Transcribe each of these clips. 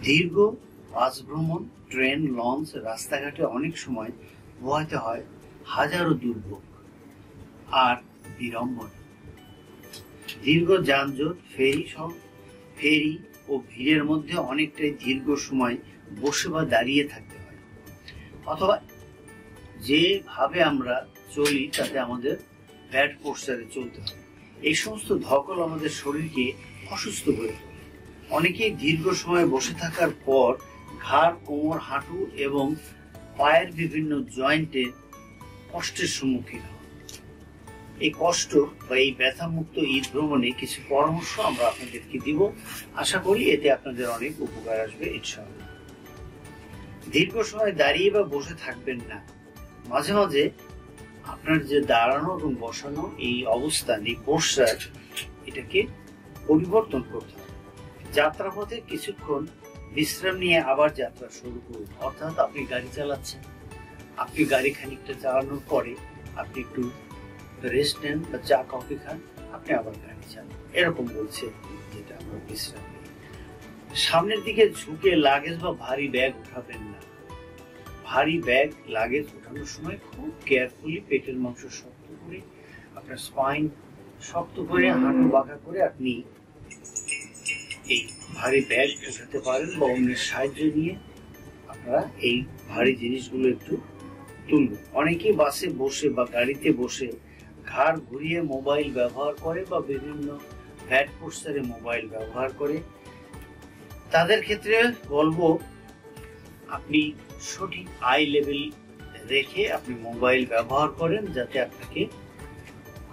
দীর্ঘ বাস ভ্রমণ, train, launch, রাস্তাঘাটে অনেক সময় পোহাতে হয় হাজারো দুর্ভোগ আর বিড়ম্বনা। দীর্ঘ যানজট, ফেরি ও ভিড়ের মধ্যে অনেকটাই দীর্ঘ সময় বসে বা দাঁড়িয়ে থাকতে হয়, অথবা যেভাবে আমরা চলি তাতে আমাদের ব্যাড পোস্টারে চলতে হয়। এই সমস্ত ধকল আমাদের শরীরকে অসুস্থ করে তোলে। অনেকেই দীর্ঘ সময় বসে থাকার পর ঘাড়, কোমর, হাঁটু এবং পায়ের বিভিন্ন জয়েন্টে কষ্টের সম্মুখীন হয়। এই কষ্ট বা এই ব্যথামুক্ত ঈদ ভ্রমণে কিছু পরামর্শ আমরা আপনাদেরকে দিব। আশা করি এতে আপনাদের অনেক উপকার আসবে ইনশাআল্লাহ। দীর্ঘ সময় দাঁড়িয়ে বা বসে থাকবেন না। মাঝে মাঝে আপনার যে দাঁড়ানো এবং বসানো এই অবস্থান, এই পোস্টার, এটাকে পরিবর্তন করতে হবে। যাত্রাপথে কিছুক্ষণ বিশ্রাম নিয়ে আবার যাত্রা শুরু করুন। অর্থাৎ আপনি গাড়ি চালাচ্ছেন, আপনি গাড়ি খানিকটা চালানোর পরে আপনি একটু রেস্ট নেন বা চা কফি খান, আপনি আবার গাড়ি চালান, এরকম বলছে যেটা আমরা বিশ্রাম নিই। সামনের দিকে ঝুঁকে লাগেজ বা ভারী ব্যাগ উঠাবেন না। ভারী ব্যাগ লাগেজ উঠানোর সময় খুব কেয়ারফুলি পেটের মাংস শক্ত করে, আপনার স্পাইন শক্ত করে, হাঁটু বাঁকা করে আপনি এই ভারী ব্যাগ উঠাতে পারেন বা অন্যের সাহায্য নিয়ে আপনারা এই ভারী জিনিসগুলো একটু তুলবেন। অনেকেই বাসে বসে বা গাড়িতে বসে ঘাড় ঘুরিয়ে মোবাইল ব্যবহার করে বা বিভিন্ন ব্যাড পোস্টারে মোবাইল ব্যবহার করে। তাদের ক্ষেত্রে বলবো আপনি সঠিক আই লেভেল রেখে আপনি মোবাইল ব্যবহার করেন, যাতে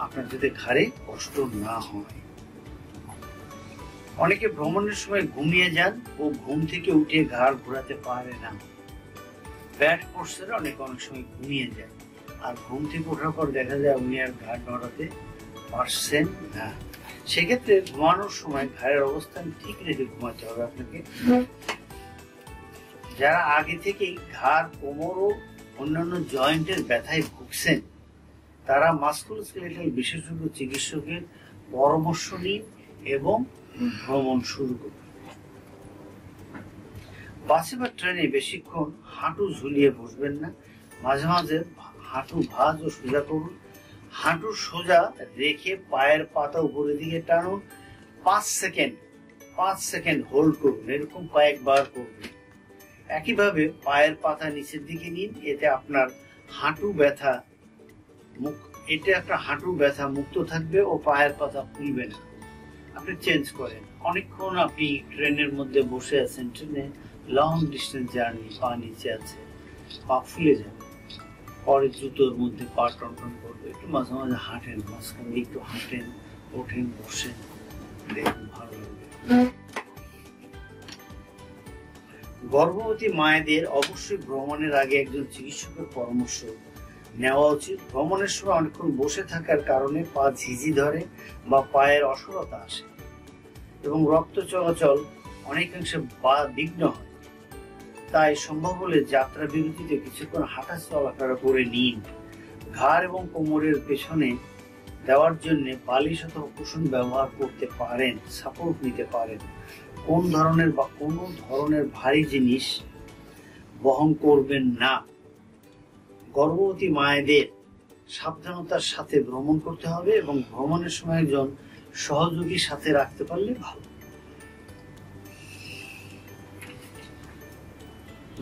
আপনার যাতে ঘাড়ে কষ্ট না হয়। অনেকে ভ্রমণের সময় ঘুমিয়ে যান ও ঘুম থেকে উঠে ঘাড় ঘোরাতে পারে না। ব্যাড পোস্টারে অনেক সময় ঘুমিয়ে যায়, আর ঘুম থেকে ওঠার পর দেখা যায় উনি আর ঘাড় নড়াতে পারছেন না। সেক্ষেত্রে ঘুমানোর সময় ঘাড়ের অবস্থান ঠিক রেখে ঘুমাতে হবে আপনাকে। যারা আগে থেকেই ঘাড়, কোমর ও অন্যান্য জয়েন্টের ব্যথায় ভুগছেন, তারা মাস্কুলোস্কেলেটাল বিশেষজ্ঞ চিকিৎসকের পরামর্শ নিন এবং ভ্রমণ শুরু করুন। বাসে বা ট্রেনে বেশিক্ষণ হাঁটু ঝুলিয়ে বসবেন না। মাঝে মাঝে হাঁটু ভাঁজ ও সোজা করুন। হাঁটু সোজা রেখে পায়ের পাতা উপরের দিকে টানুন। 5 সেকেন্ড হোল্ড করুন। এরকম কয়েকবার করবেন। একইভাবে পায়ের পাতা নিচের দিকে নিন। এতে আপনার হাঁটু ব্যথা মুক্ত থাকবে ও পায়ের পাতা ফুলবে না। আপনি চেঞ্জ করেন। অনেকক্ষণ আপনি ট্রেনের মধ্যে বসে আছেন, ট্রেনে লং ডিস্টেন্স জার্নি, পা নিচে আছে, পা ফুলে যাবে, পরে জুতোর মধ্যে পা টনটন করবে। একটু মাঝে মাঝে হাঁটেন, মাঝখানে একটু হাঁটেন, ওঠেন, বসেন, দেখুন ভালো লাগবে। গর্ভবতী মায়েদের অবশ্যই ভ্রমণের আগে একজন চিকিৎসকের পরামর্শ নেওয়া উচিত। ভ্রমণের সময় অনেকক্ষণ বসে থাকার কারণে পা ঝিঝি ধরে বা পায়ের অসরতা আসে এবং রক্ত চলাচল অনেকাংশে বিঘ্ন হয়। তাই সম্ভব হলে যাত্রা বিরতিতে কিছুক্ষণ হাঁটা চলাফেরা করে নিন। ঘাড় এবং কোমরের পেছনে দেওয়ার জন্য বালিশ অথবা কুশন ব্যবহার করতে পারেন, সাপোর্ট নিতে পারেন। কোনো ধরনের ভারী জিনিস বহন করবেন না। গর্ভবতী মায়েদের সাবধানতার সাথে ভ্রমণ করতে হবে এবং ভ্রমণের সময় একজন সহযোগী সাথে রাখতে পারলে ভালো।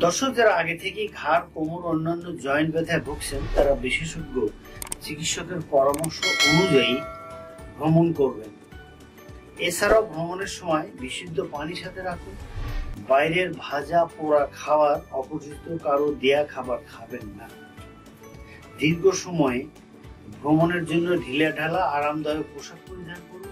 দর্শক, যারা আগে থেকে ঘাড়, কোমর, অন্যান্য জয়েন্ট ব্যথায় ভুগছেন, তারা বিশেষজ্ঞ চিকিৎসকের পরামর্শ অনুযায়ী ভ্রমণ করবেন। এছাড়াও ভ্রমণের সময় বিশুদ্ধ পানি সাথে রাখুন। বাইরের ভাজা পোড়া খাবার, অপরিচিত কারো দেয়া খাবার খাবেন না। দীর্ঘ সময় ভ্রমণের জন্য ঢিলেঢালা আরামদায়ক পোশাক পরিধান করুন।